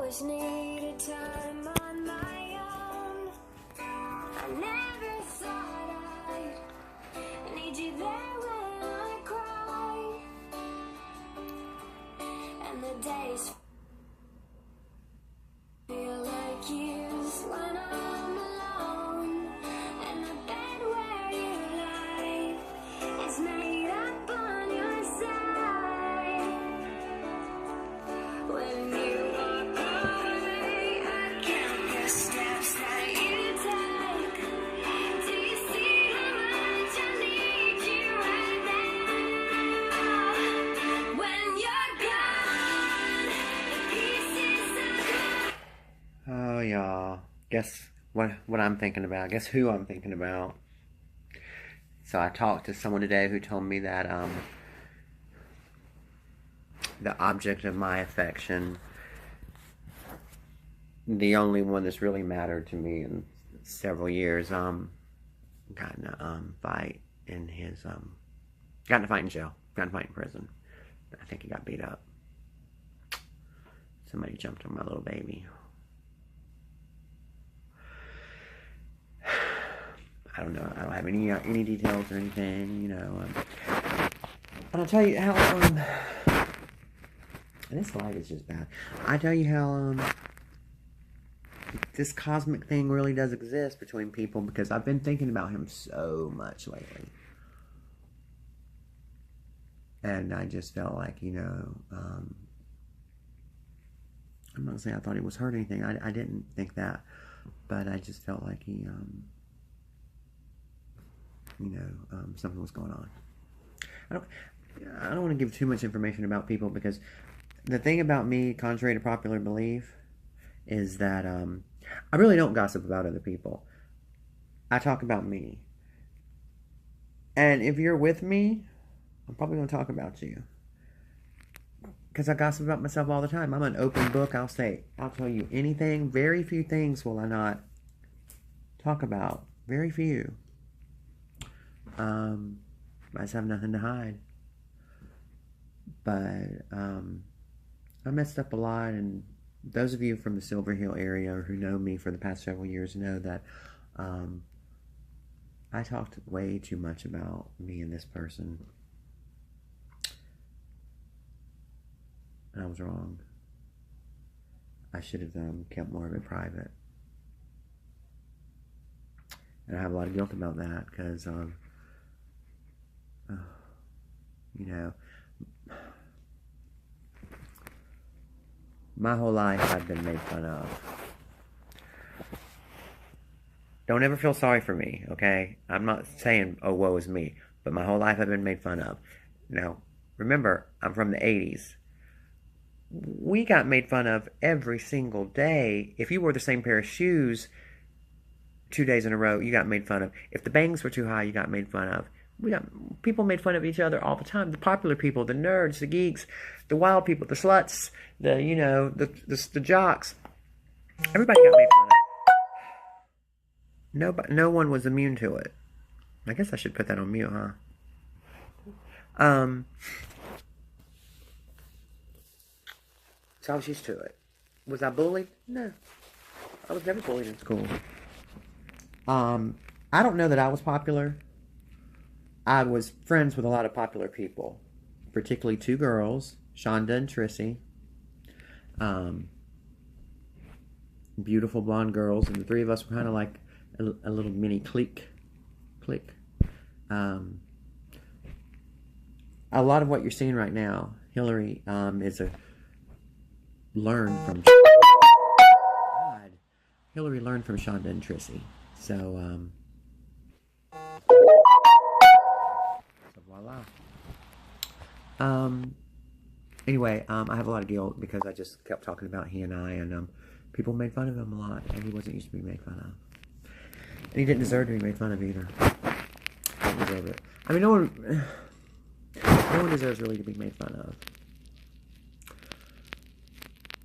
always needed time on my own. I never thought I'd need you there when I cry. And the days feel like years when I'm alone. And the bed where you lie is made up on your side. When you walk away, I count the steps that you take. Do you see how much I need you right now? When you're gone, the pieces of Oh, y'all. Guess what I'm thinking about. Guess who I'm thinking about. So I talked to someone today who told me that the object of my affection, the only one that's really mattered to me in several years, got in a fight in his got in a fight in jail, got in a fight in prison. I think he got beat up. Somebody jumped on my little baby. I don't know. I don't have any details or anything, you know. But I'll tell you how. And this light is just bad. I tell you how this cosmic thing really does exist between people, because I've been thinking about him so much lately, and I just felt like, you know, I'm not saying I thought he was hurt or anything. I didn't think that, but I just felt like he, you know, something was going on. I don't want to give too much information about people, because the thing about me, contrary to popular belief, is that I really don't gossip about other people. I talk about me. And if you're with me, I'm probably going to talk about you. Because I gossip about myself all the time. I'm an open book. I'll tell you anything. Very few things will I not talk about. Very few. I just have nothing to hide. But I messed up a lot, and those of you from the Silver Hill area or who know me for the past several years know that I talked way too much about me and this person. And I was wrong. I should have kept more of it private. And I have a lot of guilt about that, because, you know, my whole life I've been made fun of. Don't ever feel sorry for me, okay? I'm not saying, oh, woe is me. But my whole life I've been made fun of. Now, remember, I'm from the 80s. We got made fun of every single day. If you wore the same pair of shoes 2 days in a row, you got made fun of. If the bangs were too high, you got made fun of. People made fun of each other all the time. The popular people, the nerds, the geeks, the wild people, the sluts, the jocks. Everybody got made fun of. No one was immune to it. I guess I should put that on mute, huh? So I was used to it. Was I bullied? No. I was never bullied in school. I don't know that I was popular. I was friends with a lot of popular people, particularly two girls, Shonda and Trissy. Beautiful blonde girls, and the three of us were kind of like a little mini clique. A lot of what you're seeing right now, Hillary, is learned from. God, Hillary learned from Shonda and Trissy. So voila. Anyway, I have a lot of guilt because I just kept talking about he and I, and people made fun of him a lot, and he wasn't used to being made fun of. And he didn't deserve to be made fun of either. He didn't deserve it. I mean, no one deserves really to be made fun of.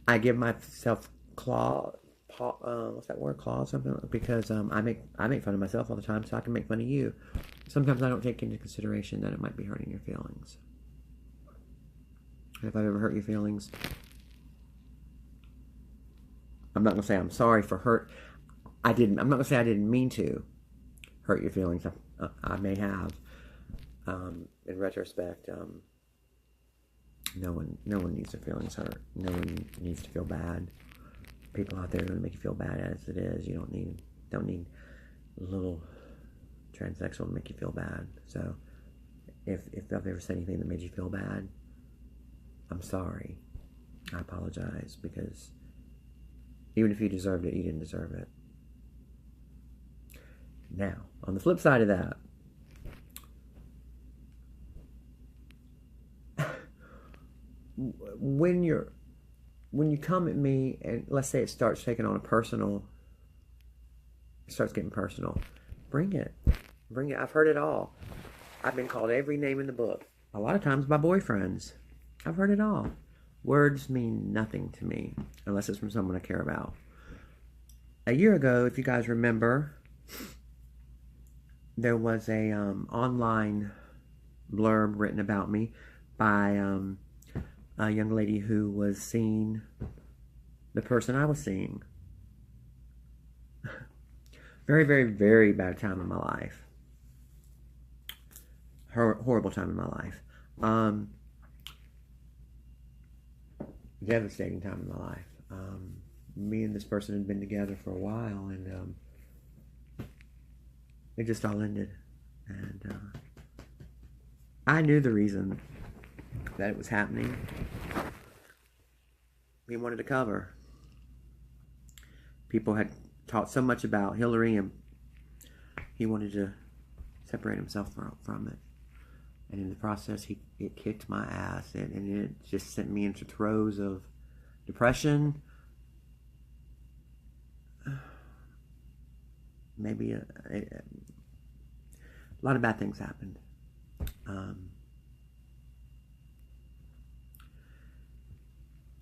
I give myself what's that word? Claw something? Because I make fun of myself all the time, so I can make fun of you. Sometimes I don't take into consideration that it might be hurting your feelings. And if I've ever hurt your feelings, I'm not going to say I'm sorry for hurt. I'm not going to say I didn't mean to hurt your feelings. I may have. In retrospect, no one needs their feelings hurt. No one needs to feel bad. People out there are going to make you feel bad as it is. You don't need a little transsexual to make you feel bad. So if I've ever said anything that made you feel bad, I'm sorry. I apologize, because even if you deserved it, you didn't deserve it. Now, on the flip side of that, when you come at me and let's say it starts taking on it starts getting personal, bring it. I've heard it all. I've been called every name in the book, a lot of times by boyfriends. I've heard it all. Words mean nothing to me unless it's from someone I care about. A year ago, if you guys remember, there was a online blurb written about me by a young lady who was seeing the person I was seeing. Very, very, very bad time in my life. Horrible time in my life. Devastating time in my life. Me and this person had been together for a while, and it just all ended. And I knew the reason that it was happening. He wanted to cover. People had talked so much about Hillary, and he wanted to separate himself from it. And in the process, it kicked my ass, and it just sent me into throes of depression. Maybe a lot of bad things happened. And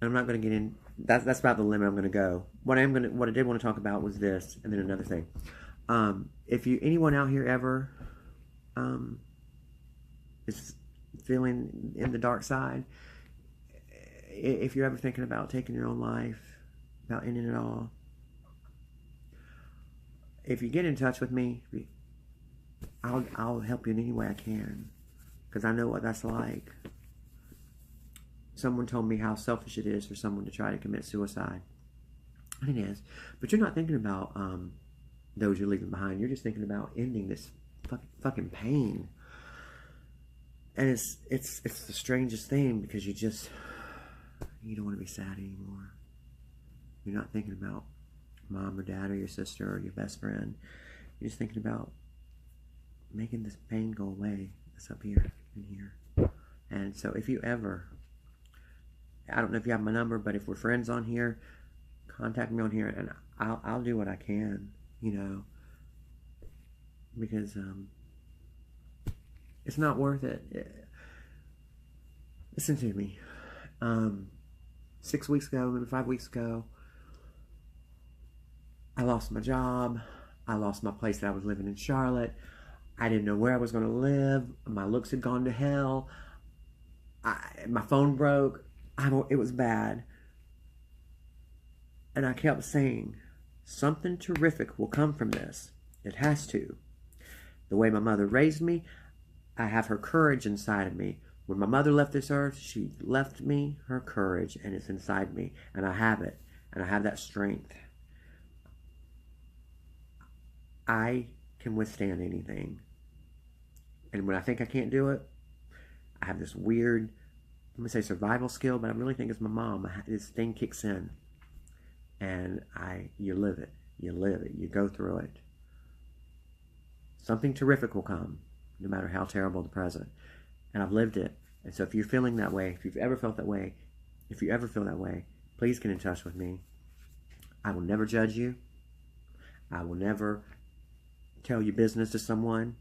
I'm not going to get in. That's about the limit I'm going to go. What I did want to talk about was this, and then another thing. If anyone out here ever is feeling in the dark side, if you're ever thinking about taking your own life, about ending it all, if you get in touch with me, I'll help you in any way I can, because I know what that's like. Someone told me how selfish it is for someone to try to commit suicide. And it is. But you're not thinking about those you're leaving behind. You're just thinking about ending this fucking pain. And it's the strangest thing, because you don't want to be sad anymore. You're not thinking about mom or dad or your sister or your best friend. You're just thinking about making this pain go away. That's up here and here. And so if you ever, I don't know if you have my number, but if we're friends on here, contact me on here, and I'll do what I can, because it's not worth it. Listen to me. 6 weeks ago, maybe 5 weeks ago, I lost my job. I lost my place that I was living in Charlotte. I didn't know where I was going to live. My looks had gone to hell. My phone broke. It was bad. And I kept saying, something terrific will come from this. It has to. The way my mother raised me, I have her courage inside of me. When my mother left this earth, she left me her courage, and it's inside me. And I have it. And I have that strength. I can withstand anything. And when I think I can't do it, I have this weird, I'm going to say survival skill, but I really think it's my mom. This thing kicks in. And you live it. You live it. You go through it. Something terrific will come, no matter how terrible the present. And I've lived it. And so if you're feeling that way, if you've ever felt that way, if you ever feel that way, please get in touch with me. I will never judge you. I will never tell your business to someone.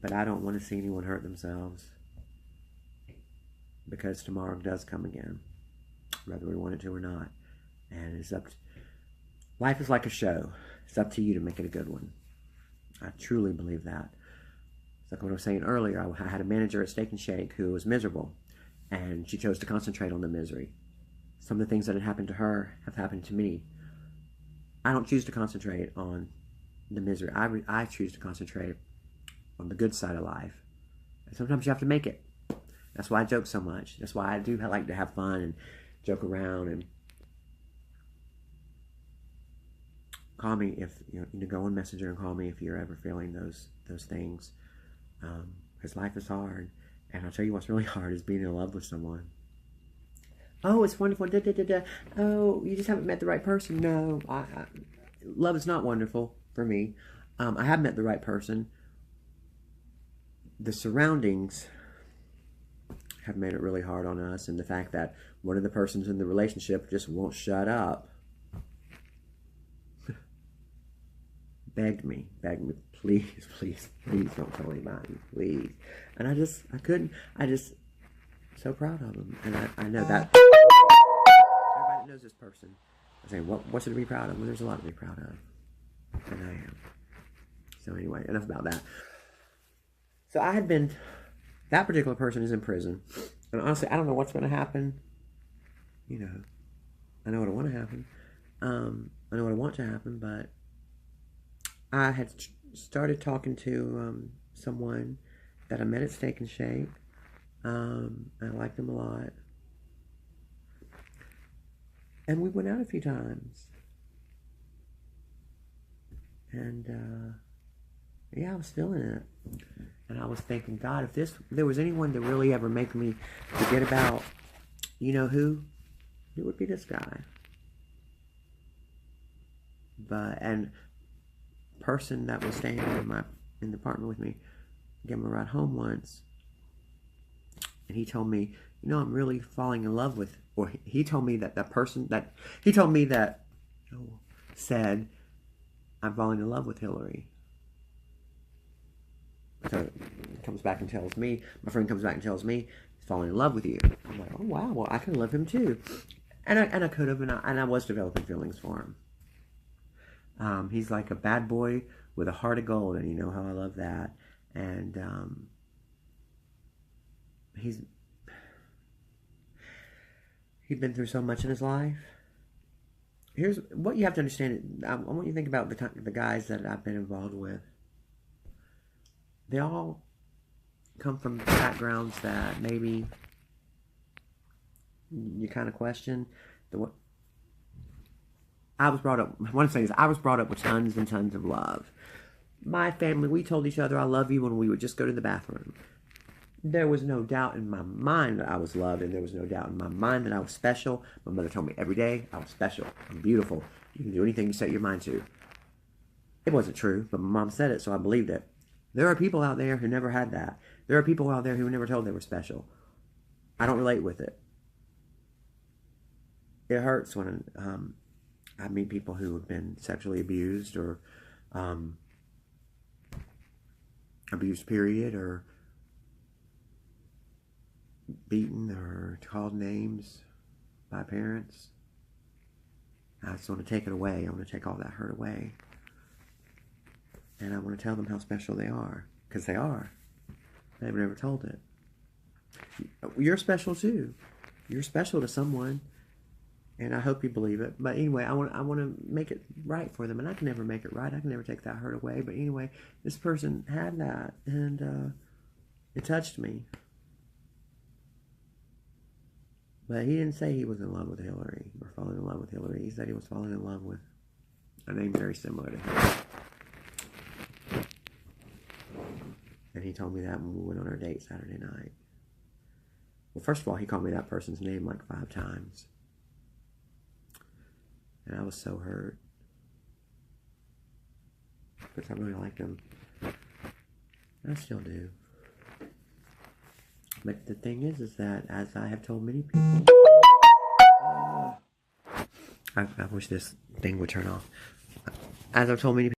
But I don't want to see anyone hurt themselves, because tomorrow does come again, whether we want it to or not. And it's up to, life is like a show. It's up to you to make it a good one. I truly believe that. It's like what I was saying earlier. I had a manager at Steak and Shake who was miserable, and she chose to concentrate on the misery. some of the things that had happened to her have happened to me. I don't choose to concentrate on the misery. I choose to concentrate on the good side of life. And sometimes you have to make it. That's why I joke so much. That's why I do like to have fun and joke around. And call me if go on Messenger and call me if you're ever feeling those things. Because life is hard, and I'll tell you what's really hard is being in love with someone. Oh, it's wonderful. Da, da, da, da. Oh, you just haven't met the right person. No, love is not wonderful for me. I have met the right person. The surroundings have made it really hard on us, and the fact that one of the persons in the relationship just won't shut up. Begged me, please, please, please don't tell anybody, please. And I couldn't. So proud of him, and I know that everybody that knows this person is saying, what's it to be proud of? Well, there's a lot to be proud of, and I am. So anyway, enough about that. So that particular person is in prison, and honestly, I don't know what's going to happen. I know what I want to happen. I know what I want to happen, but I had started talking to someone that I met at Steak and Shake. I liked him a lot. And we went out a few times. And, I was feeling it. And I was thinking, God, if there was anyone to really ever make me forget about, who, it would be this guy. And person that was staying in the apartment with me gave him a ride home once, and he told me, I'm really falling in love with, or he told me that said, I'm falling in love with Hillary. So he comes back and tells me, my friend comes back and tells me, he's falling in love with you. I'm like, oh wow, well I can love him too. And I could have, and I was developing feelings for him. He's like a bad boy with a heart of gold, and you know how I love that. And he'd been through so much in his life. Here's what you have to understand. I want you to think about the guys that I've been involved with. They all come from backgrounds that maybe you kind of question. I was brought up, one thing is, I was brought up with tons and tons of love. My family, we told each other I love you when we would just go to the bathroom. There was no doubt in my mind that I was loved, and there was no doubt in my mind that I was special. My mother told me every day I was special. I'm beautiful. You can do anything you set your mind to. It wasn't true, but my mom said it, so I believed it. There are people out there who never had that. There are people out there who were never told they were special. I don't relate with it. It hurts when I meet people who have been sexually abused, or abused period, or beaten or called names by parents. I just want to take it away. I want to take all that hurt away. And I want to tell them how special they are. Because they are. They've never told it. You're special too. You're special to someone. And I hope you believe it. But anyway, I want to make it right for them. And I can never make it right. I can never take that hurt away. But anyway, this person had that. And it touched me. But he didn't say he was in love with Hillary or falling in love with Hillary. He said he was falling in love with a name very similar to him. And he told me that when we went on our date Saturday night. Well, first of all, he called me that person's name like 5 times. And I was so hurt. Because I really liked him. I still do. But the thing is that, as I have told many people, I wish this thing would turn off. As I've told many people,